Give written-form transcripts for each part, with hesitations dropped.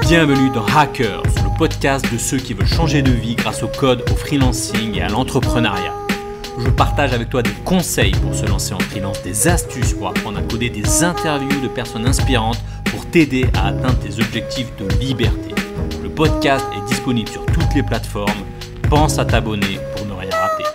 Bienvenue dans Hackers, le podcast de ceux qui veulent changer de vie grâce au code, au freelancing et à l'entrepreneuriat. Je partage avec toi des conseils pour se lancer en freelance, des astuces pour apprendre à coder, des interviews de personnes inspirantes pour t'aider à atteindre tes objectifs de liberté. Le podcast est disponible sur toutes les plateformes. Pense à t'abonner pour ne rien rater.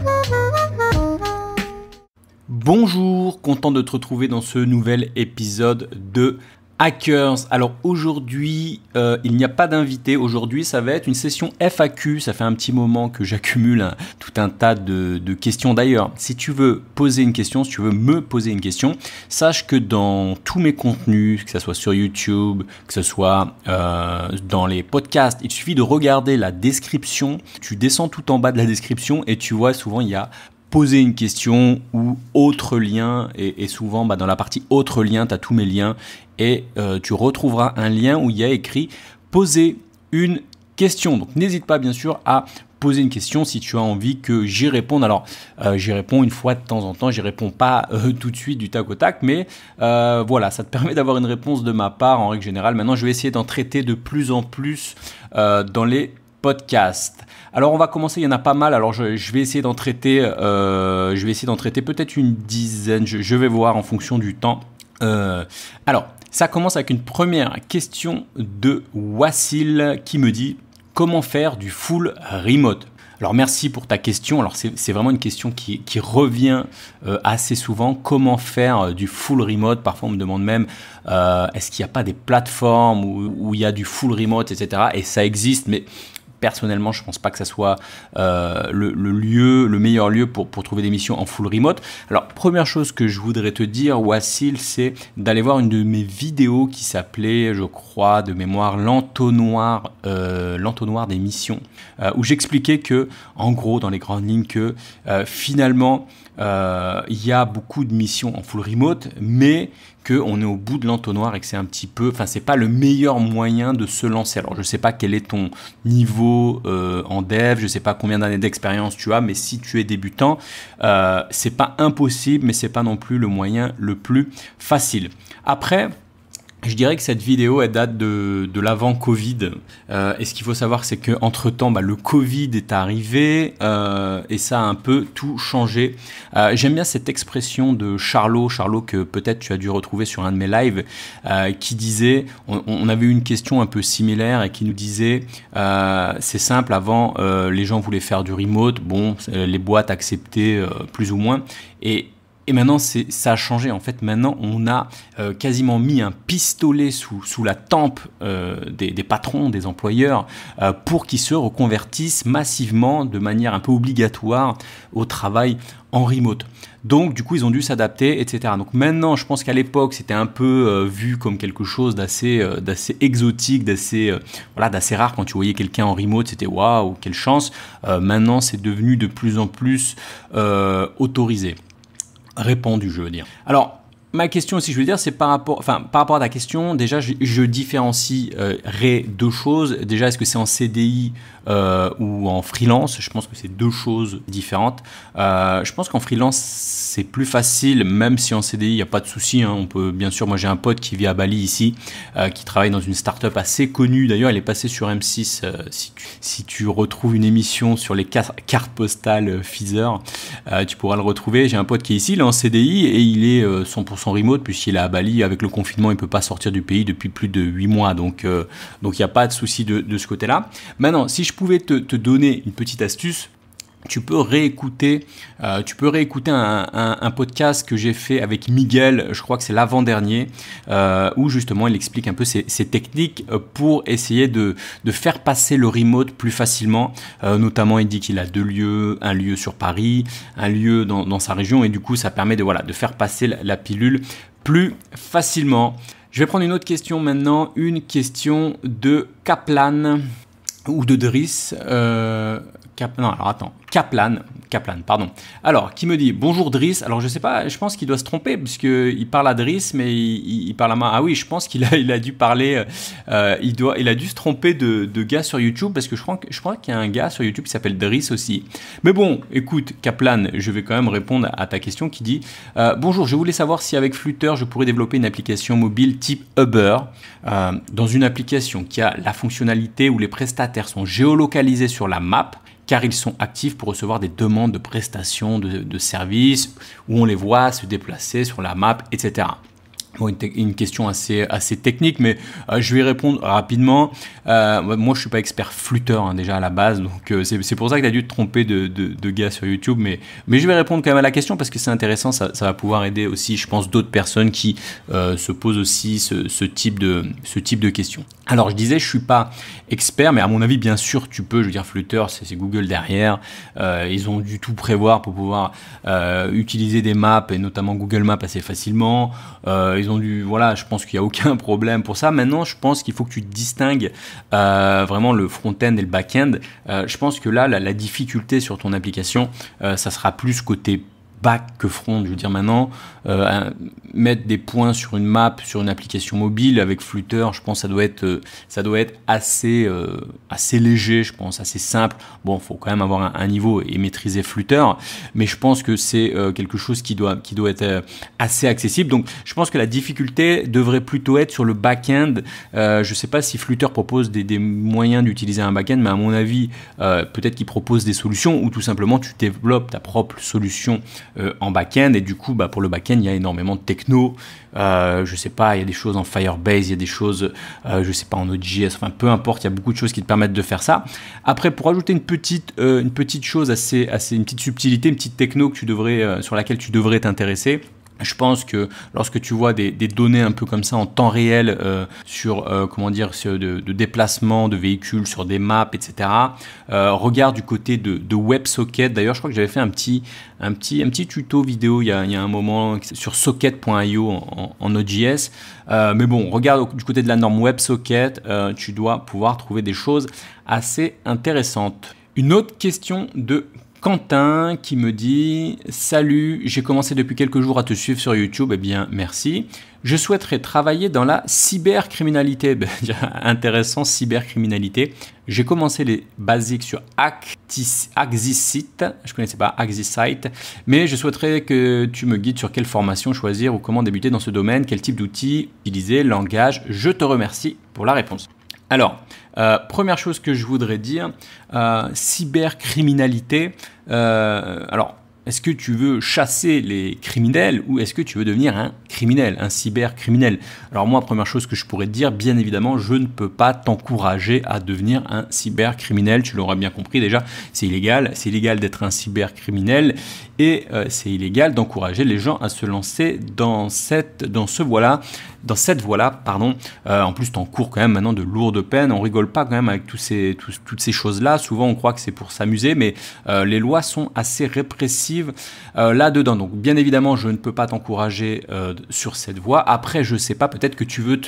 Bonjour, content de te retrouver dans ce nouvel épisode de Hackers. Alors aujourd'hui, il n'y a pas d'invité. Aujourd'hui, ça va être une session FAQ. Ça fait un petit moment que j'accumule tout un tas de questions. D'ailleurs, si tu veux poser une question, si tu veux me poser une question, sache que dans tous mes contenus, que ce soit sur YouTube, que ce soit dans les podcasts, il suffit de regarder la description. Tu descends tout en bas de la description et tu vois souvent il y a poser une question ou autre lien et souvent dans la partie autre lien, tu as tous mes liens et tu retrouveras un lien où il y a écrit poser une question. Donc n'hésite pas bien sûr à poser une question si tu as envie que j'y réponde. Alors j'y réponds une fois de temps en temps, j'y réponds pas tout de suite du tac au tac, mais voilà, ça te permet d'avoir une réponse de ma part en règle générale. Maintenant je vais essayer d'en traiter de plus en plus dans les podcasts. Alors on va commencer, il y en a pas mal, alors je vais essayer d'en traiter, peut-être une dizaine, je vais voir en fonction du temps. Alors ça commence avec une première question de Wassil qui me dit comment faire du full remote. Alors merci pour ta question, alors c'est vraiment une question qui revient assez souvent, comment faire du full remote. Parfois on me demande même est-ce qu'il n'y a pas des plateformes où il y a du full remote, etc. Et ça existe, mais personnellement, je ne pense pas que ça soit le meilleur lieu pour trouver des missions en full remote. Alors, première chose que je voudrais te dire, Wassil, c'est d'aller voir une de mes vidéos qui s'appelait, je crois, de mémoire, l'entonnoir des missions, où j'expliquais que, en gros, dans les grandes lignes, que finalement, il y a beaucoup de missions en full remote, mais qu'on est au bout de l'entonnoir et que c'est un petit peu, c'est pas le meilleur moyen de se lancer. Alors je sais pas quel est ton niveau en dev, je sais pas combien d'années d'expérience tu as, mais si tu es débutant, c'est pas impossible, mais c'est pas non plus le moyen le plus facile. Après, je dirais que cette vidéo, elle date de l'avant Covid. Et ce qu'il faut savoir, c'est qu'entre-temps, le Covid est arrivé et ça a un peu tout changé. J'aime bien cette expression de Charlot que peut-être tu as dû retrouver sur un de mes lives, qui disait, on avait eu une question un peu similaire et qui nous disait, c'est simple, avant, les gens voulaient faire du remote, bon, les boîtes acceptaient plus ou moins, et maintenant, ça a changé. En fait, maintenant, on a quasiment mis un pistolet sous la tempe des patrons, des employeurs, pour qu'ils se reconvertissent massivement, de manière un peu obligatoire, au travail en remote. Donc, du coup, ils ont dû s'adapter, etc. Donc maintenant, je pense qu'à l'époque, c'était un peu vu comme quelque chose d'assez exotique, d'assez rare. Quand tu voyais quelqu'un en remote, c'était waouh, quelle chance. Maintenant, c'est devenu de plus en plus autorisé. Répandu, je veux dire. Alors, ma question aussi, je veux dire, c'est par rapport à ta question, déjà, je différencierais deux choses. Déjà, est-ce que c'est en CDI ou en freelance? Je pense que c'est deux choses différentes. Je pense qu'en freelance, c'est plus facile, même si en CDI, il n'y a pas de souci. On peut, bien sûr, moi j'ai un pote qui vit à Bali ici, qui travaille dans une start-up assez connue. D'ailleurs, elle est passée sur M6. Si tu retrouves une émission sur les cartes postales Pfizer, tu pourras le retrouver. J'ai un pote qui est ici, il est en CDI et il est 100% remote puisqu'il est à Bali. Avec le confinement, il ne peut pas sortir du pays depuis plus de 8 mois. Donc il n'y a pas de souci de ce côté-là. Maintenant, si je pouvais te donner une petite astuce, tu peux réécouter un podcast que j'ai fait avec Miguel, je crois que c'est l'avant-dernier, où justement il explique un peu ces techniques pour essayer de faire passer le remote plus facilement. Notamment, il dit qu'il a deux lieux, un lieu sur Paris, un lieu dans sa région, et du coup ça permet de faire passer la pilule plus facilement. Je vais prendre une autre question maintenant, une question de Kaplan ou de Driss. Non, alors attends. Kaplan, pardon. Alors, qui me dit bonjour Driss. Alors, je sais pas, je pense qu'il doit se tromper puisqu'il parle à Driss, mais il parle à moi. Ah oui, je pense qu'il a dû parler. Il a dû se tromper de gars sur YouTube parce que je crois qu'il y a un gars sur YouTube qui s'appelle Driss aussi. Mais bon, écoute, Kaplan, je vais quand même répondre à ta question qui dit bonjour, je voulais savoir si avec Flutter je pourrais développer une application mobile type Uber. Dans une application qui a la fonctionnalité où les prestataires sont géolocalisés sur la map, car ils sont actifs pour recevoir des demandes de prestations de services, où on les voit se déplacer sur la map, etc. Bon, une question assez technique, mais je vais répondre rapidement. Moi, je suis pas expert Flutter déjà à la base, donc c'est pour ça que tu as dû te tromper de gars sur YouTube, mais je vais répondre quand même à la question parce que c'est intéressant, ça va pouvoir aider aussi, je pense, d'autres personnes qui se posent aussi ce type de questions. Alors, je disais, je suis pas expert, mais à mon avis, bien sûr, tu peux. Je veux dire, Flutter, c'est Google derrière. Ils ont dû tout prévoir pour pouvoir utiliser des maps et notamment Google Maps assez facilement. Ils ont dû, voilà, je pense qu'il n'y a aucun problème pour ça. Maintenant, je pense qu'il faut que tu distingues vraiment le front-end et le back-end. Je pense que là, la difficulté sur ton application, ça sera plus côté back que front. Je veux dire, maintenant, mettre des points sur une map, sur une application mobile avec Flutter, je pense que ça doit être assez léger, je pense, assez simple. Bon, il faut quand même avoir un niveau et maîtriser Flutter, mais je pense que c'est quelque chose qui doit être assez accessible. Donc, je pense que la difficulté devrait plutôt être sur le back-end. Je ne sais pas si Flutter propose des moyens d'utiliser un back-end, mais à mon avis, peut-être qu'il propose des solutions ou tout simplement tu développes ta propre solution en back-end, et du coup pour le back-end il y a énormément de techno, je sais pas, il y a des choses en Firebase, il y a des choses je sais pas en Node.js, enfin peu importe, il y a beaucoup de choses qui te permettent de faire ça. Après, pour ajouter une petite chose une petite subtilité, une petite techno que sur laquelle tu devrais t'intéresser. Je pense que lorsque tu vois des données un peu comme ça en temps réel sur de déplacement de véhicules sur des maps, etc. Regarde du côté de WebSocket. D'ailleurs, je crois que j'avais fait un petit tuto vidéo il y a un moment sur socket.io en Node.js. Mais bon, regarde du côté de la norme WebSocket, tu dois pouvoir trouver des choses assez intéressantes. Une autre question de Quentin qui me dit « Salut, j'ai commencé depuis quelques jours à te suivre sur YouTube. » Eh bien, merci. Je souhaiterais travailler dans la cybercriminalité. Intéressant, cybercriminalité. J'ai commencé les basiques sur Axisite. Je ne connaissais pas Axisite. Mais je souhaiterais que tu me guides sur quelle formation choisir ou comment débuter dans ce domaine, quel type d'outils utiliser, langage. Je te remercie pour la réponse. Alors, première chose que je voudrais dire, cybercriminalité. Alors, est-ce que tu veux chasser les criminels ou est-ce que tu veux devenir un criminel, un cybercriminel? Alors moi, première chose que je pourrais te dire, bien évidemment, je ne peux pas t'encourager à devenir un cybercriminel. Tu l'auras bien compris déjà, c'est illégal. C'est illégal d'être un cybercriminel et c'est illégal d'encourager les gens à se lancer dans cette voie-là. En plus, tu encours quand même maintenant de lourdes peines. On rigole pas quand même avec toutes ces choses-là. Souvent, on croit que c'est pour s'amuser, mais les lois sont assez répressives là-dedans. Donc, bien évidemment, je ne peux pas t'encourager sur cette voie. Après, je sais pas, peut-être que tu veux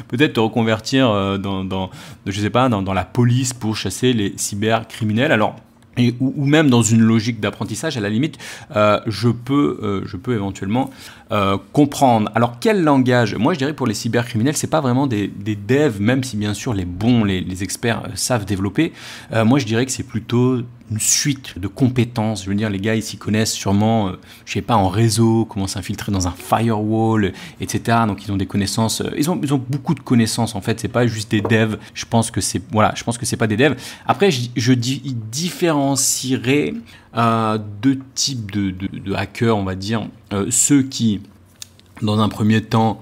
peut-être te reconvertir dans la police pour chasser les cybercriminels. Alors, ou même dans une logique d'apprentissage, à la limite, je peux éventuellement comprendre. Alors, quel langage? Moi, je dirais pour les cybercriminels, c'est pas vraiment des devs, même si bien sûr les experts savent développer. Moi, je dirais que c'est plutôt une suite de compétences. Je veux dire, les gars, ils s'y connaissent sûrement, je sais pas, en réseau, comment s'infiltrer dans un firewall, etc. Donc, ils ont des connaissances, ils ont beaucoup de connaissances, en fait. C'est pas juste des devs. Je pense que c'est pas des devs. Après, je différencierais deux types de hackers, on va dire. Ceux qui, dans un premier temps,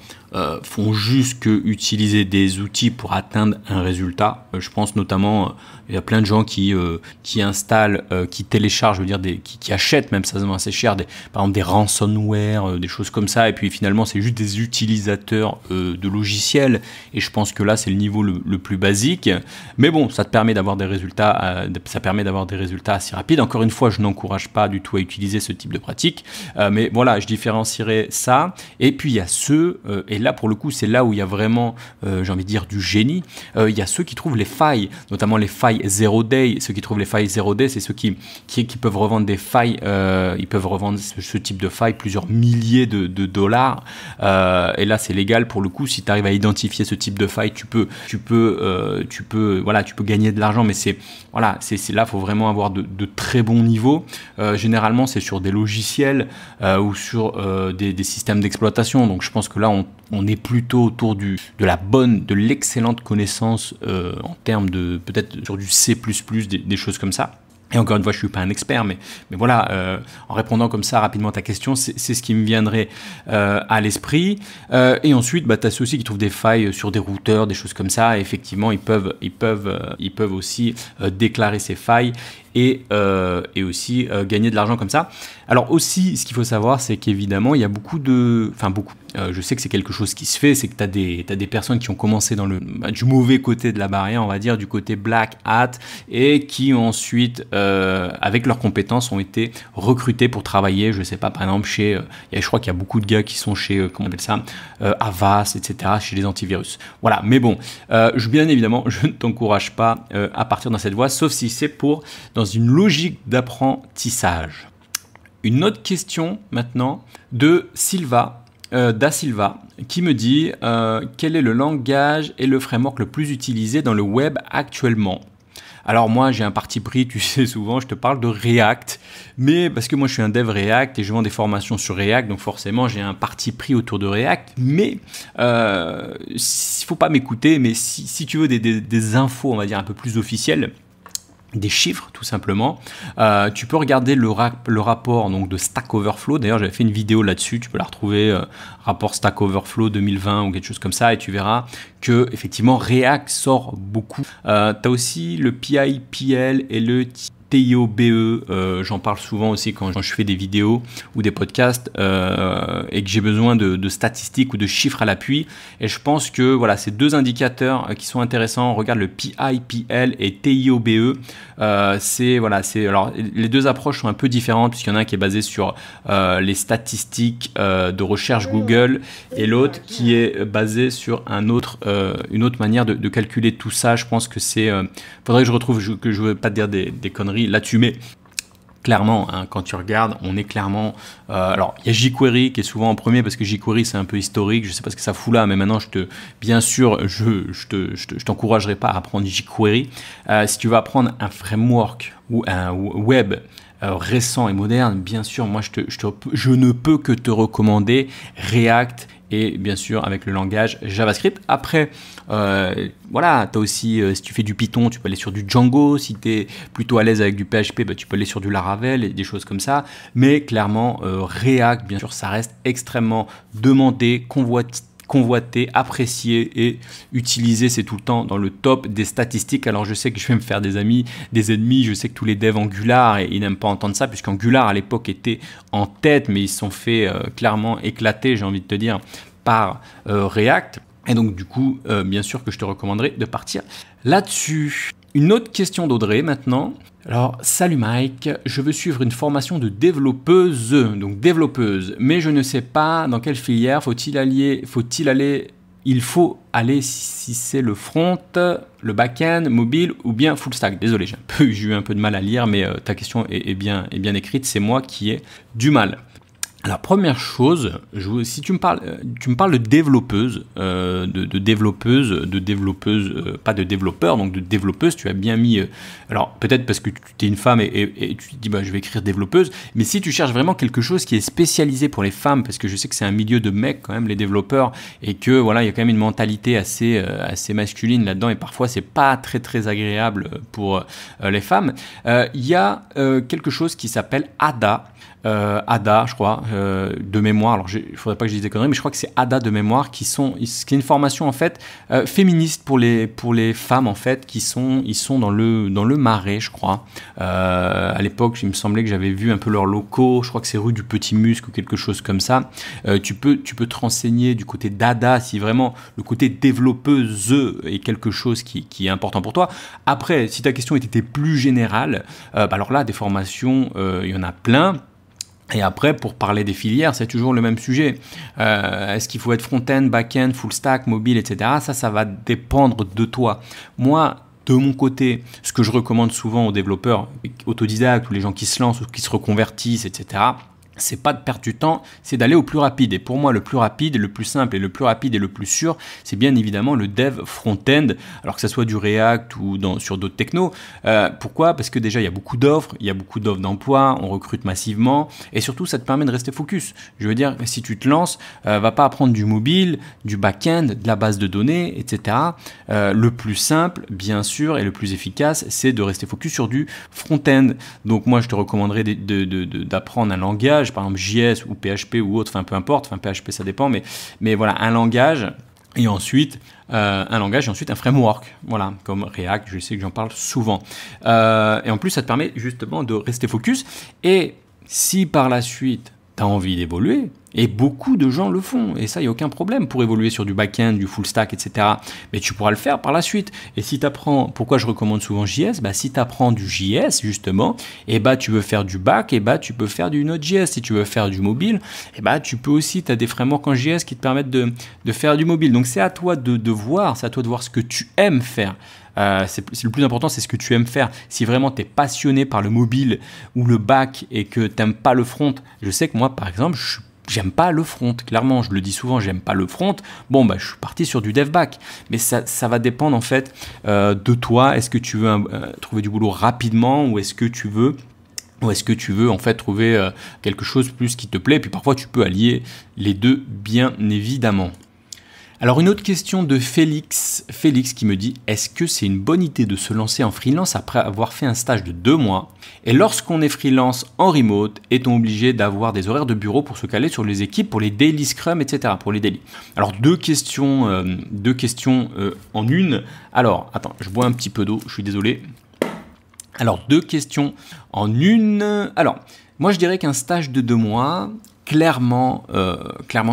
font juste que utiliser des outils pour atteindre un résultat. Je pense notamment, il y a plein de gens qui installent, qui téléchargent, je veux dire, qui achètent, même ça se vend assez cher, par exemple des ransomware, des choses comme ça, et puis finalement c'est juste des utilisateurs de logiciels, et je pense que là c'est le niveau le plus basique, mais bon, ça te permet d'avoir des résultats, assez rapides. Encore une fois, je n'encourage pas du tout à utiliser ce type de pratique, mais voilà, je différencierais ça, et puis il y a ceux, et là, pour le coup, c'est là où il y a vraiment, j'ai envie de dire, du génie. Il y a ceux qui trouvent les failles, notamment les failles zero day. Ceux qui trouvent les failles zero day, c'est ceux qui peuvent revendre des failles. Ils peuvent revendre ce type de failles plusieurs milliers de dollars. Et là, c'est légal pour le coup. Si tu arrives à identifier ce type de faille, tu peux gagner de l'argent. Mais c'est là, faut vraiment avoir de très bons niveaux. Généralement, c'est sur des logiciels ou sur des systèmes d'exploitation. Donc, je pense que là, on est plutôt autour de l'excellente connaissance en termes de peut-être sur du C++, des choses comme ça. Et encore une fois, je ne suis pas un expert, mais voilà, en répondant comme ça rapidement à ta question, c'est ce qui me viendrait à l'esprit. Et ensuite, tu as ceux aussi qui trouvent des failles sur des routeurs, des choses comme ça. Et effectivement, ils peuvent aussi déclarer ces failles et aussi gagner de l'argent comme ça. Alors aussi, ce qu'il faut savoir, c'est qu'évidemment, il y a je sais que c'est quelque chose qui se fait, c'est que tu as des personnes qui ont commencé dans du mauvais côté de la barrière, on va dire, du côté black hat, et qui ensuite, avec leurs compétences, ont été recrutés pour travailler, je sais pas, par exemple, je crois qu'il y a beaucoup de gars qui sont chez, comment on appelle ça, Avast, etc., chez les antivirus. Voilà, mais bon, bien évidemment, je ne t'encourage pas à partir dans cette voie, sauf si c'est dans une logique d'apprentissage. Une autre question maintenant de Da Silva, qui me dit quel est le langage et le framework le plus utilisé dans le web actuellement? Alors moi, j'ai un parti pris, tu sais, souvent je te parle de React, mais parce que moi je suis un dev React et je vends des formations sur React, donc forcément j'ai un parti pris autour de React, mais il faut pas m'écouter, mais si tu veux des infos, on va dire un peu plus officielles, des chiffres tout simplement, tu peux regarder le rapport donc, de Stack Overflow. D'ailleurs, j'avais fait une vidéo là-dessus, tu peux la retrouver, rapport Stack Overflow 2020 ou quelque chose comme ça, et tu verras que effectivement React sort beaucoup. Tu as aussi le PIPL et le TIOBE, j'en parle souvent aussi quand je fais des vidéos ou des podcasts et que j'ai besoin de statistiques ou de chiffres à l'appui. Et je pense que voilà, ces deux indicateurs qui sont intéressants. Regarde le PIPL et TIOBE. Alors les deux approches sont un peu différentes puisqu'il y en a un qui est basé sur les statistiques de recherche Google et l'autre qui est basé sur une autre manière de calculer tout ça. Je pense que faudrait que je retrouve, que je ne veux pas te dire des conneries là-dessus, mais clairement, hein, quand tu regardes, on est clairement... alors, il y a jQuery qui est souvent en premier parce que jQuery, c'est un peu historique. Je ne sais pas ce que ça fout là, mais maintenant, bien sûr, je t'encouragerai pas à apprendre jQuery. Si tu veux apprendre un framework ou un web récent et moderne, bien sûr, moi, je ne peux que te recommander React et bien sûr avec le langage JavaScript. Après, voilà, tu as aussi, si tu fais du Python, tu peux aller sur du Django. Si tu es plutôt à l'aise avec du PHP, tu peux aller sur du Laravel et des choses comme ça. Mais clairement, React, bien sûr, ça reste extrêmement demandé, convoité, apprécié et utilisé, c'est tout le temps dans le top des statistiques. Alors je sais que je vais me faire des ennemis, je sais que tous les devs Angular, ils n'aiment pas entendre ça, puisqu'Angular à l'époque était en tête, mais ils se sont fait clairement éclater, j'ai envie de te dire, par React. Et donc du coup, bien sûr que je te recommanderais de partir là-dessus. Une autre question d'Audrey maintenant. Alors, salut Mike, je veux suivre une formation de développeuse, mais je ne sais pas dans quelle filière il faut aller si c'est le front, le back-end, mobile ou bien full stack. Désolé, j'ai eu un peu de mal à lire, mais ta question est bien écrite, c'est moi qui ai du mal. Alors, première chose, si tu me parles de développeuse, pas de développeur, donc de développeuse, tu as bien mis, alors peut-être parce que tu es une femme et tu te dis, je vais écrire développeuse, mais si tu cherches vraiment quelque chose qui est spécialisé pour les femmes, parce que je sais que c'est un milieu de mecs quand même, les développeurs, et que voilà, il y a quand même une mentalité assez masculine là-dedans, et parfois c'est pas très très agréable pour les femmes, il y a quelque chose qui s'appelle ADA. ADA, je crois, de mémoire. Alors, il faudrait pas que je dise des conneries, mais je crois que c'est ADA de mémoire qui est une formation en fait féministe pour les femmes en fait ils sont dans le Marais, je crois. À l'époque, il me semblait que j'avais vu un peu leurs locaux. Je crois que c'est rue du Petit Musc ou quelque chose comme ça. Tu peux te renseigner du côté d'ADA si vraiment le côté développeuse est quelque chose qui est important pour toi. Après, si ta question était plus générale, alors là, des formations, il y en a plein. Et après, pour parler des filières, c'est toujours le même sujet. Est-ce qu'il faut être front-end, back-end, full stack, mobile, etc. Ça va dépendre de toi. Moi, de mon côté, ce que je recommande souvent aux développeurs autodidactes ou les gens qui se lancent ou qui se reconvertissent, etc., c'est pas de perdre du temps, c'est d'aller au plus rapide. Et pour moi, le plus rapide, le plus simple et le plus rapide et le plus sûr, c'est bien évidemment le dev front-end, alors que ça soit du React ou sur d'autres technos. Pourquoi ? Parce que déjà, il y a beaucoup d'offres d'emploi, on recrute massivement, et surtout, ça te permet de rester focus. Je veux dire, si tu te lances, va pas apprendre du mobile, du back-end, de la base de données, etc. Le plus simple, bien sûr, et le plus efficace, c'est de rester focus sur du front-end. Donc moi, je te recommanderais d'apprendre un langage, par exemple JS ou PHP ou autre, enfin peu importe, enfin PHP ça dépend, mais voilà, un langage et ensuite un framework, voilà, comme React, je sais que j'en parle souvent. Et en plus, ça te permet justement de rester focus. Et si par la suite, tu as envie d'évoluer, et beaucoup de gens le font, et ça, il n'y a aucun problème pour évoluer sur du back-end, du full stack, etc. Mais tu pourras le faire par la suite. Et si tu apprends, pourquoi je recommande souvent JS ? Si tu apprends du JS, justement, et tu veux faire du back, et tu peux faire du Node.js. Si tu veux faire du mobile, tu peux aussi, tu as des frameworks en JS qui te permettent de faire du mobile. Donc c'est à toi de voir ce que tu aimes faire. C'est le plus important, c'est ce que tu aimes faire. Si vraiment tu es passionné par le mobile ou le back et que tu n'aimes pas le front, je sais que moi, par exemple, j'aime pas le front, clairement, je le dis souvent, j'aime pas le front. Je suis parti sur du dev back. Mais ça va dépendre en fait de toi. Est-ce que tu veux trouver du boulot rapidement ou est-ce que tu veux en fait trouver quelque chose plus qui te plaît. Puis parfois tu peux allier les deux, bien évidemment. Alors une autre question de Félix qui me dit « Est-ce que c'est une bonne idée de se lancer en freelance après avoir fait un stage de 2 mois ? Et lorsqu'on est freelance en remote, est-on obligé d'avoir des horaires de bureau pour se caler sur les équipes, pour les daily scrum, etc. » Pour les daily. Alors deux questions en une. Alors, attends, je bois un petit peu d'eau, je suis désolé. Alors, 2 questions en une. Alors, moi je dirais qu'un stage de 2 mois, clairement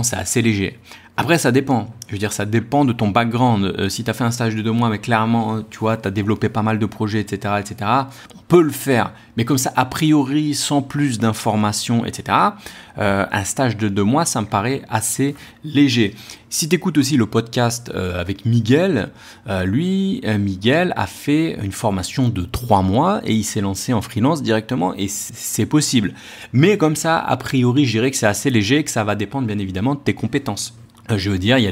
c'est assez léger. Après, ça dépend. Je veux dire, ça dépend de ton background. Si tu as fait un stage de 2 mois, mais clairement, tu vois, tu as développé pas mal de projets, etc., on peut le faire. Mais comme ça, a priori, sans plus d'informations, etc., un stage de 2 mois, ça me paraît assez léger. Si tu écoutes aussi le podcast avec Miguel, Miguel a fait une formation de 3 mois et il s'est lancé en freelance directement et c'est possible. Mais comme ça, a priori, je dirais que c'est assez léger et que ça va dépendre bien évidemment de tes compétences. Je veux dire, il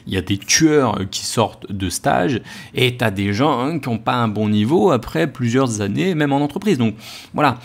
y a des tueurs qui sortent de stage et tu as des gens qui n'ont pas un bon niveau après plusieurs années, même en entreprise. Donc voilà,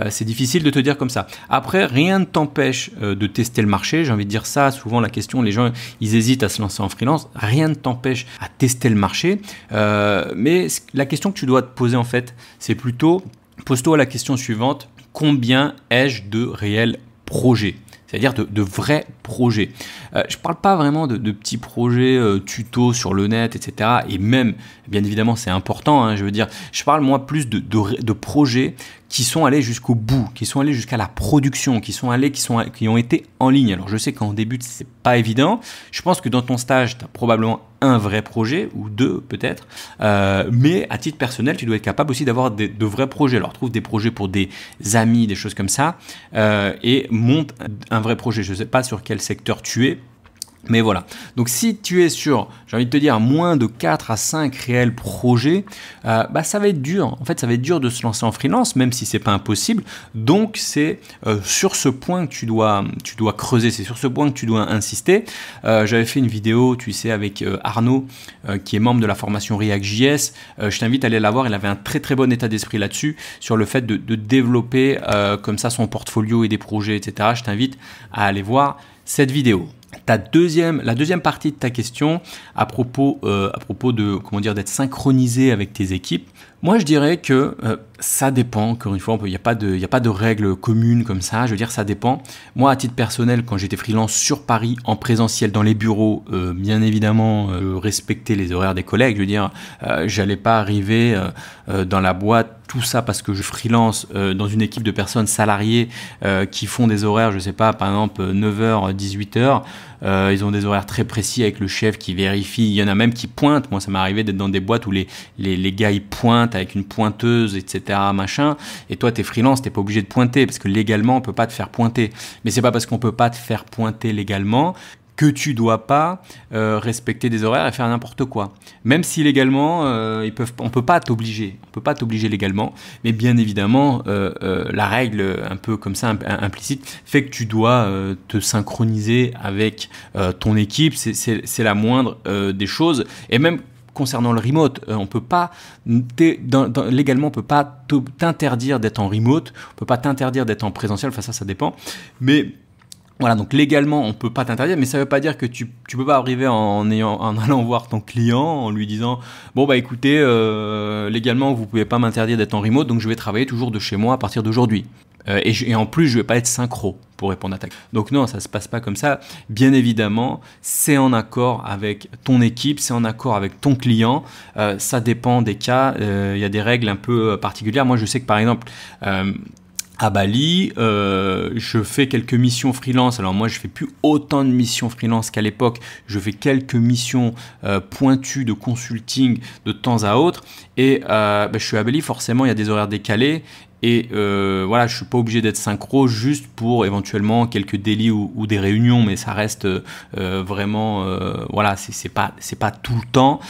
c'est difficile de te dire comme ça. Après, rien ne t'empêche de tester le marché. J'ai envie de dire ça, souvent la question, les gens, ils hésitent à se lancer en freelance. Rien ne t'empêche à tester le marché. Mais la question que tu dois te poser en fait, c'est plutôt, pose-toi la question suivante, combien ai-je de réels projets ? C'est-à-dire de vrais projets. Je ne parle pas vraiment de petits projets tutos sur le net, etc. Et même, bien évidemment, c'est important. Je veux dire, je parle moi plus de projets qui sont allés jusqu'au bout, qui sont allés jusqu'à la production, qui ont été en ligne. Alors je sais qu'en début, c'est pas évident. Je pense que dans ton stage, tu as probablement un vrai projet, ou 2 peut-être. Mais à titre personnel, tu dois être capable aussi d'avoir de vrais projets. Alors trouve des projets pour des amis, des choses comme ça, et monte un vrai projet. Je ne sais pas sur quel secteur tu es. Mais voilà, donc si tu es sur, j'ai envie de te dire, moins de 4 à 5 réels projets, ça va être dur. En fait, ça va être dur de se lancer en freelance, même si c'est pas impossible. Donc, c'est sur ce point que tu dois creuser, c'est sur ce point que tu dois insister. J'avais fait une vidéo, tu sais, avec Arnaud, qui est membre de la formation React.js. Je t'invite à aller la voir, il avait un très très bon état d'esprit là-dessus, sur le fait de développer comme ça son portfolio et des projets, etc. Je t'invite à aller voir cette vidéo. La deuxième partie de ta question à propos de d'être synchronisé avec tes équipes. Moi, je dirais que ça dépend. Encore une fois, il n'y a pas de règles communes comme ça. Je veux dire, ça dépend. Moi, à titre personnel, quand j'étais freelance sur Paris, en présentiel dans les bureaux, bien évidemment, respecter les horaires des collègues. Je veux dire, j'allais pas arriver dans la boîte, tout ça parce que je freelance dans une équipe de personnes salariées qui font des horaires, je sais pas, par exemple 9h, 18h. Ils ont des horaires très précis avec le chef qui vérifie. Il y en a même qui pointent. Moi, ça m'est arrivé d'être dans des boîtes où les gars, ils pointent pointes avec une pointeuse, etc., machin, et toi, t'es freelance, t'es pas obligé de pointer, parce que légalement, on peut pas te faire pointer. Mais c'est pas parce qu'on peut pas te faire pointer légalement que tu dois pas respecter des horaires et faire n'importe quoi. Même si légalement, on peut pas t'obliger. On peut pas t'obliger légalement, mais bien évidemment, la règle un peu comme ça, implicite, fait que tu dois te synchroniser avec ton équipe. C'est la moindre des choses. Et même concernant le remote, on peut pas légalement, on peut pas t'interdire d'être en remote, on peut pas t'interdire d'être en présentiel. Enfin ça dépend. Mais voilà, donc légalement, on peut pas t'interdire, mais ça veut pas dire que tu peux pas arriver en allant voir ton client, en lui disant bon bah écoutez, légalement vous pouvez pas m'interdire d'être en remote, donc je vais travailler toujours de chez moi à partir d'aujourd'hui. Et en plus, je vais pas être synchro pour répondre à ta question. Donc non, ça se passe pas comme ça. Bien évidemment, c'est en accord avec ton équipe, c'est en accord avec ton client. Ça dépend des cas. Il y a des règles un peu particulières. Moi, je sais que par exemple, à Bali, je fais quelques missions freelance. Alors moi, je fais plus autant de missions freelance qu'à l'époque. Je fais quelques missions pointues de consulting de temps à autre. Et je suis à Bali, forcément, il y a des horaires décalés. Et voilà, je suis pas obligé d'être synchro juste pour éventuellement quelques délits ou des réunions, mais ça reste vraiment, voilà, c'est pas tout le temps.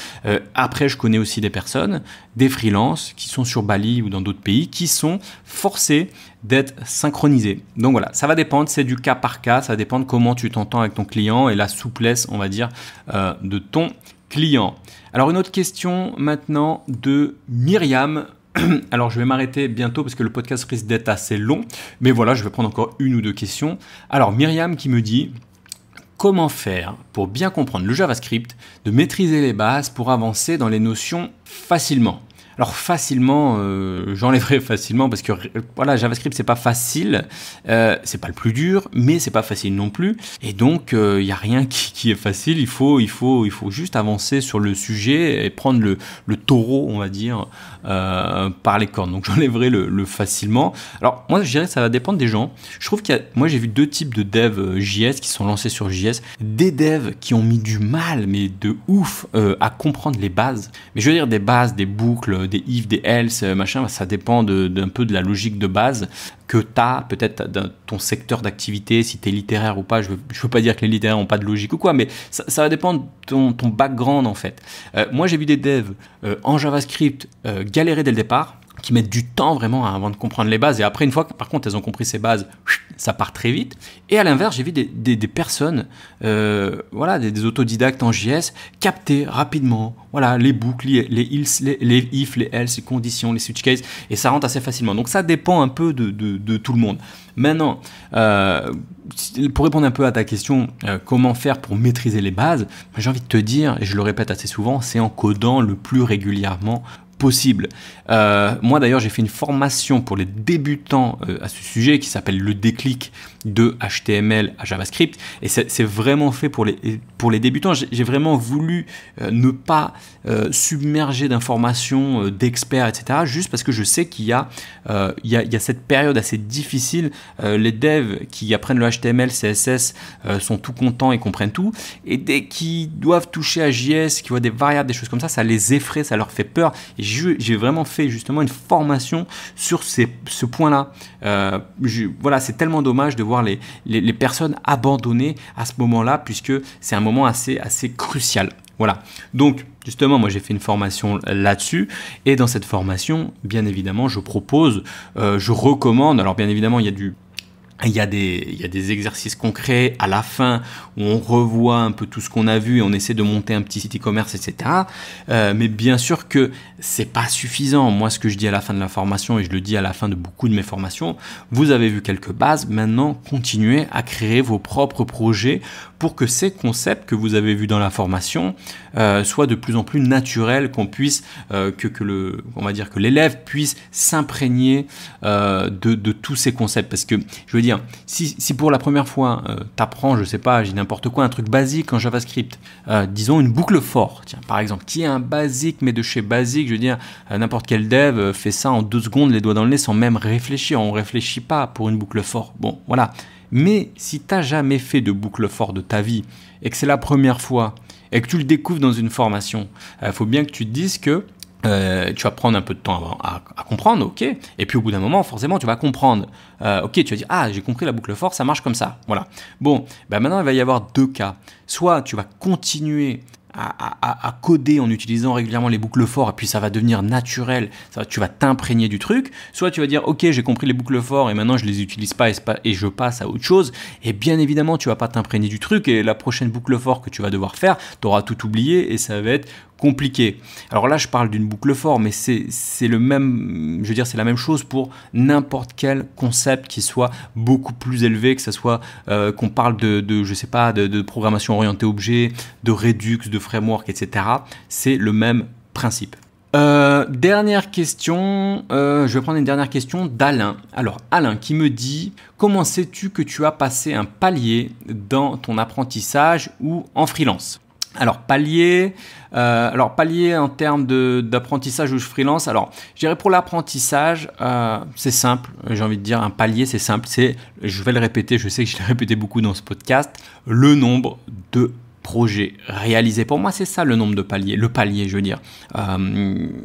Après, je connais aussi des personnes, des freelances qui sont sur Bali ou dans d'autres pays, qui sont forcés d'être synchronisés. Donc voilà, ça va dépendre, c'est du cas par cas, ça va dépendre comment tu t'entends avec ton client et la souplesse, on va dire, de ton client. Alors une autre question maintenant de Myriam. Alors je vais m'arrêter bientôt parce que le podcast risque d'être assez long, mais voilà, je vais prendre encore une ou deux questions. Alors Myriam qui me dit comment faire pour bien comprendre le JavaScript, de maîtriser les bases pour avancer dans les notions facilement. Alors facilement, j'enlèverai facilement parce que voilà, JavaScript c'est pas facile, c'est pas le plus dur, mais c'est pas facile non plus. Et donc il y a rien qui est facile. Il faut juste avancer sur le sujet et prendre le taureau, on va dire, par les cornes. Donc j'enlèverai le facilement. Alors moi je dirais que ça va dépendre des gens. Je trouve moi j'ai vu deux types de devs JS qui sont lancés sur JS. Des devs qui ont mis du mal, mais de ouf, à comprendre les bases. Mais je veux dire des bases, des boucles, des if, des else, machin, ça dépend d'un peu de la logique de base que tu as, peut-être dans ton secteur d'activité, si tu es littéraire ou pas. Je veux pas dire que les littéraires n'ont pas de logique ou quoi, mais ça va dépendre de ton background en fait. Moi j'ai vu des devs en JavaScript galérer dès le départ, qui mettent du temps vraiment avant de comprendre les bases. Et après, une fois que par contre elles ont compris ces bases, ça part très vite. Et à l'inverse, j'ai vu des personnes, voilà, des autodidactes en JS, capter rapidement, voilà, les boucles, les if, les else, les conditions, les switch cases, et ça rentre assez facilement. Donc ça dépend un peu de tout le monde. Maintenant, pour répondre un peu à ta question, comment faire pour maîtriser les bases, j'ai envie de te dire, et je le répète assez souvent, c'est en codant le plus régulièrement possible. Moi d'ailleurs j'ai fait une formation pour les débutants à ce sujet qui s'appelle le déclic de HTML à JavaScript, et c'est vraiment fait pour les débutants. J'ai vraiment voulu ne pas submerger d'informations d'experts, etc., juste parce que je sais qu'il y a cette période assez difficile. Les devs qui apprennent le HTML, CSS sont tout contents et comprennent tout, et dès qu'ils doivent toucher à JS, qui voient des variables, des choses comme ça les effraie, ça leur fait peur. Et j'ai vraiment fait justement une formation sur ce point-là. Voilà, c'est tellement dommage de voir les personnes abandonner à ce moment-là, puisque c'est un moment assez crucial. Voilà. Donc, justement, moi, j'ai fait une formation là-dessus. Et dans cette formation, bien évidemment, je recommande. Alors, bien évidemment, il y a des exercices concrets à la fin où on revoit un peu tout ce qu'on a vu et on essaie de monter un petit site e-commerce, etc. Mais bien sûr que c'est pas suffisant. Moi, ce que je dis à la fin de la formation, et je le dis à la fin de beaucoup de mes formations, vous avez vu quelques bases. Maintenant, continuez à créer vos propres projets pour que ces concepts que vous avez vus dans la formation soient de plus en plus naturels, qu'on puisse on va dire que l'élève puisse s'imprégner de tous ces concepts. Parce que je veux dire, si pour la première fois tu apprends, je sais pas, j'ai n'importe quoi, un truc basique en JavaScript, disons une boucle for, tiens, par exemple, qui est un basique, mais de chez basique, je veux dire, n'importe quel dev fait ça en 2 secondes, les doigts dans le nez, sans même réfléchir. On réfléchit pas pour une boucle for. Bon, voilà. Mais si tu n'as jamais fait de boucle for de ta vie et que c'est la première fois et que tu le découvres dans une formation, il faut bien que tu te dises que Tu vas prendre un peu de temps à comprendre, ok. Et puis au bout d'un moment, forcément, tu vas comprendre. Ok, tu vas dire, ah, j'ai compris la boucle for, ça marche comme ça. Voilà. Bon, maintenant, il va y avoir deux cas. Soit tu vas continuer à coder en utilisant régulièrement les boucles for et puis ça va devenir naturel, tu vas t'imprégner du truc. Soit tu vas dire, ok, j'ai compris les boucles for et maintenant je les utilise pas et je passe à autre chose. Et bien évidemment, tu vas pas t'imprégner du truc et la prochaine boucle for que tu vas devoir faire, tu auras tout oublié et ça va être compliqué. Alors là, je parle d'une boucle for, mais c'est le même, je veux dire, c'est la même chose pour n'importe quel concept qui soit beaucoup plus élevé, que ça soit qu'on parle je sais pas, de programmation orientée objet, de Redux, de framework, etc. C'est le même principe. Dernière question, je vais prendre une dernière question d'Alain. Alors Alain qui me dit, comment sais-tu que tu as passé un palier dans ton apprentissage ou en freelance? Alors palier en termes d'apprentissage ou de freelance, alors je dirais pour l'apprentissage, c'est simple, j'ai envie de dire un palier c'est simple, je vais le répéter, je sais que je l'ai répété beaucoup dans ce podcast, le nombre de projets réalisés. Pour moi, c'est ça le nombre de paliers, le palier, je veux dire.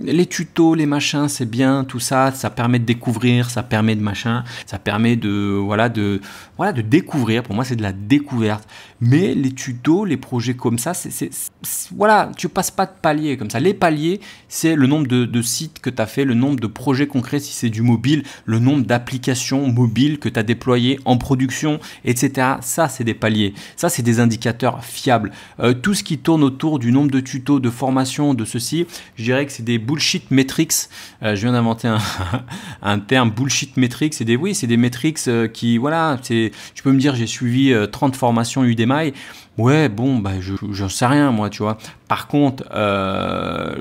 Les tutos, les machins, c'est bien, tout ça, ça permet de découvrir, ça permet de machin, ça permet de découvrir. Pour moi, c'est de la découverte. Mais les tutos, les projets comme ça, voilà, tu passes pas de palier comme ça. Les paliers, c'est le nombre de sites que tu as fait, le nombre de projets concrets si c'est du mobile, le nombre d'applications mobiles que tu as déployées en production, etc. Ça, c'est des paliers. Ça, c'est des indicateurs fiables. Tout ce qui tourne autour du nombre de tutos, de formations, de ceci, je dirais que c'est des bullshit metrics. Je viens d'inventer un terme, bullshit metrics. C'est des metrics qui, voilà, tu peux me dire j'ai suivi 30 formations Udemy. Ouais, bon, j'en sais rien, moi, tu vois. Par contre,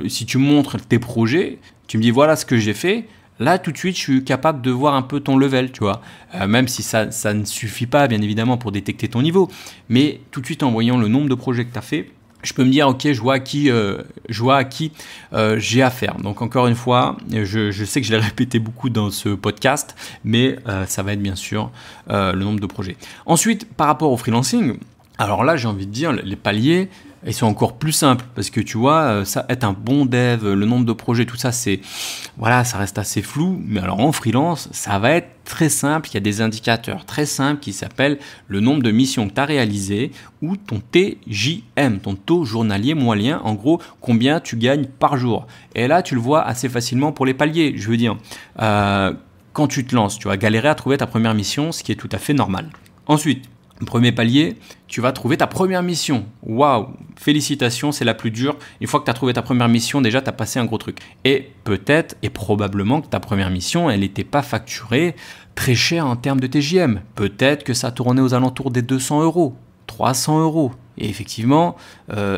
si tu montres tes projets, tu me dis voilà ce que j'ai fait. Là, tout de suite, je suis capable de voir un peu ton level, tu vois. Même si ça ne suffit pas, bien évidemment, pour détecter ton niveau. Mais tout de suite, en voyant le nombre de projets que tu as fait, je peux me dire, ok, je vois à qui j'ai affaire. Donc, encore une fois, je sais que je l'ai répété beaucoup dans ce podcast, mais ça va être bien sûr le nombre de projets. Ensuite, par rapport au freelancing, alors là, j'ai envie de dire, les paliers, ils sont encore plus simples parce que tu vois, ça être un bon dev, le nombre de projets, tout ça, ça reste assez flou. Mais alors en freelance, ça va être très simple. Il y a des indicateurs très simples qui s'appellent le nombre de missions que tu as réalisées ou ton TJM, ton taux journalier moyen. En gros, combien tu gagnes par jour. Et là, tu le vois assez facilement pour les paliers. Je veux dire, quand tu te lances, tu vas galérer à trouver ta première mission, ce qui est tout à fait normal. Ensuite, premier palier, tu vas trouver ta première mission. Waouh, félicitations, c'est la plus dure. Une fois que tu as trouvé ta première mission, déjà, tu as passé un gros truc. Et peut-être et probablement que ta première mission, elle n'était pas facturée très cher en termes de TJM. Peut-être que ça tournait aux alentours des 200 €, 300 €. Et effectivement,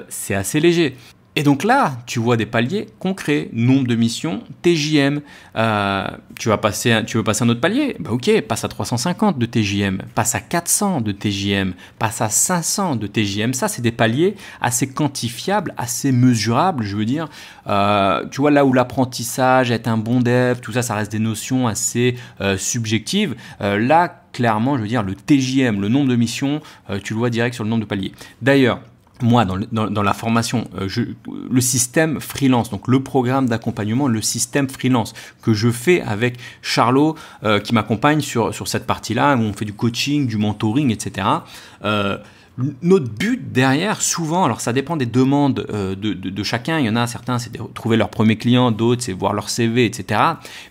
c'est assez léger. Et donc là, tu vois des paliers concrets, nombre de missions, TJM. Tu veux passer un autre palier? Ok, passe à 350 de TJM, passe à 400 de TJM, passe à 500 de TJM. Ça, c'est des paliers assez quantifiables, assez mesurables, je veux dire. Tu vois, là où l'apprentissage, être un bon dev, tout ça, ça reste des notions assez subjectives. Là, clairement, je veux dire, le TJM, le nombre de missions, tu le vois direct sur le nombre de paliers. D'ailleurs, moi, dans la formation, le système freelance, donc le programme d'accompagnement, le système freelance que je fais avec Charlot, qui m'accompagne sur cette partie-là, où on fait du coaching, du mentoring, etc. Notre but derrière, souvent, alors ça dépend des demandes de chacun. Il y en a certains, c'est de trouver leur premier client, d'autres, c'est voir leur CV, etc.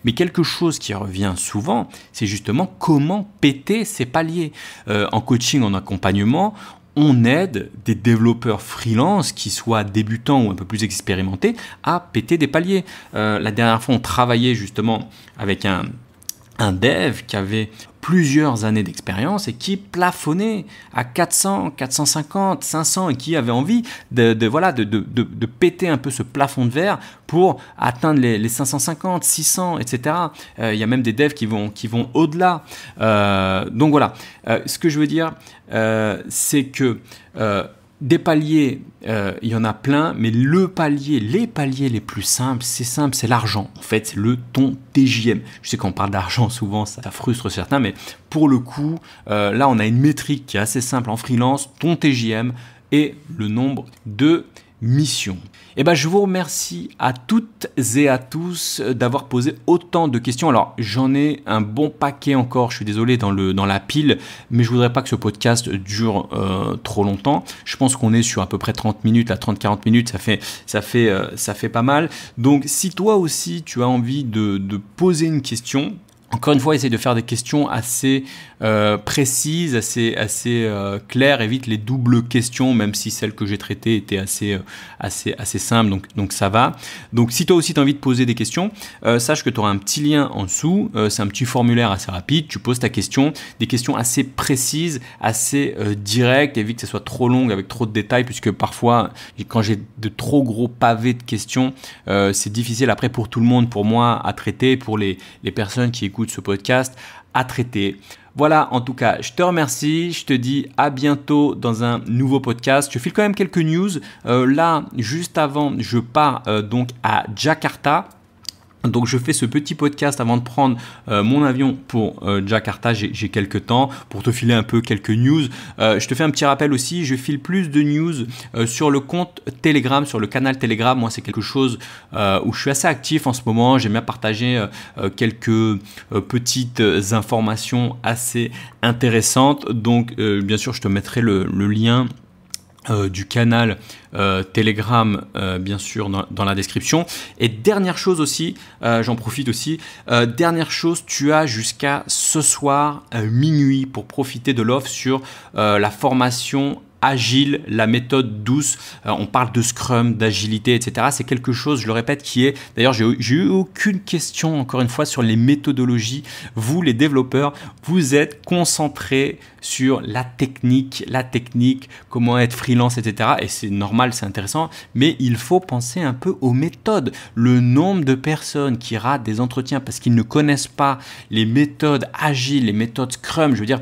Mais quelque chose qui revient souvent, c'est justement comment péter ces paliers. En coaching, en accompagnement, on aide des développeurs freelance qui soient débutants ou un peu plus expérimentés à péter des paliers. La dernière fois, on travaillait justement avec un dev qui avait plusieurs années d'expérience et qui plafonnait à 400, 450, 500 et qui avait envie de péter un peu ce plafond de verre pour atteindre les 550, 600, etc. Il y a même des devs qui vont au-delà. Donc voilà, ce que je veux dire, c'est que des paliers, il y en a plein, mais les paliers les plus simples, c'est l'argent. En fait, c'est ton TJM. Je sais qu'on parle d'argent souvent, ça frustre certains, mais pour le coup, là, on a une métrique qui est assez simple en freelance, ton TJM et le nombre de mission. Et ben, je vous remercie à toutes et à tous d'avoir posé autant de questions. Alors, j'en ai un bon paquet encore, je suis désolé, dans la pile, mais je voudrais pas que ce podcast dure trop longtemps. Je pense qu'on est sur à peu près 30 minutes, à 30-40 minutes, ça fait pas mal. Donc, si toi aussi, tu as envie de poser une question, encore une fois, essaye de faire des questions assez précises, assez claires. Évite les doubles questions, même si celles que j'ai traitées étaient assez simples. Donc ça va. Donc si toi aussi tu as envie de poser des questions, sache que tu auras un petit lien en dessous. C'est un petit formulaire assez rapide. Tu poses ta question, des questions assez précises, assez directes. Évite que ce soit trop long avec trop de détails, puisque parfois, quand j'ai de trop gros pavés de questions, c'est difficile après pour tout le monde, pour moi à traiter, pour les personnes qui écoutent ce podcast à traiter. Voilà, en tout cas, je te remercie. Je te dis à bientôt dans un nouveau podcast. Je file quand même quelques news. Là, juste avant, je pars donc à Jakarta. Donc je fais ce petit podcast avant de prendre mon avion pour Jakarta. J'ai quelques temps pour te filer un peu quelques news. Je te fais un petit rappel aussi, je file plus de news sur le compte Telegram, sur le canal Telegram. Moi, c'est quelque chose où je suis assez actif en ce moment. J'aime bien partager quelques petites informations assez intéressantes. Donc bien sûr, je te mettrai le lien du canal Telegram bien sûr dans la description. Et dernière chose aussi, j'en profite aussi, dernière chose, tu as jusqu'à ce soir minuit pour profiter de l'offre sur la formation agile, la méthode douce. On parle de Scrum, d'agilité, etc. C'est quelque chose, je le répète, qui est... D'ailleurs, j'ai eu aucune question, encore une fois, sur les méthodologies. Vous, les développeurs, vous êtes concentrés sur la technique, comment être freelance, etc. Et c'est normal, c'est intéressant, mais il faut penser un peu aux méthodes. Le nombre de personnes qui ratent des entretiens parce qu'ils ne connaissent pas les méthodes agiles, les méthodes Scrum, je veux dire,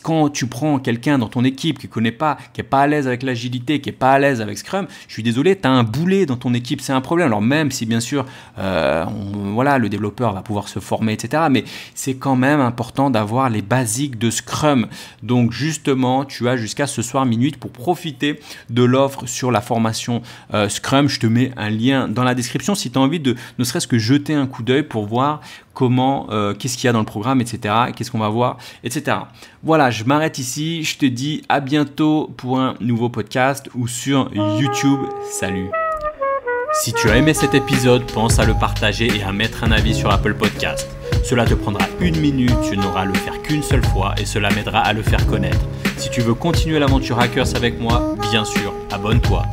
quand tu prends quelqu'un dans ton équipe qui connaît pas, qui est pas à l'aise avec l'agilité, qui est pas à l'aise avec Scrum, je suis désolé, tu as un boulet dans ton équipe, c'est un problème. Alors même si bien sûr, voilà, le développeur va pouvoir se former, etc. Mais c'est quand même important d'avoir les basiques de Scrum. Donc justement, tu as jusqu'à ce soir minuit pour profiter de l'offre sur la formation Scrum. Je te mets un lien dans la description si tu as envie de ne serait-ce que jeter un coup d'œil pour voir comment, qu'est-ce qu'il y a dans le programme, etc. Qu'est-ce qu'on va voir, etc. Voilà, je m'arrête ici. Je te dis à bientôt pour un nouveau podcast ou sur YouTube. Salut! Si tu as aimé cet épisode, pense à le partager et à mettre un avis sur Apple Podcast. Cela te prendra 1 minute, tu n'auras à le faire qu'une seule fois et cela m'aidera à le faire connaître. Si tu veux continuer l'aventure Hackers avec moi, bien sûr, abonne-toi.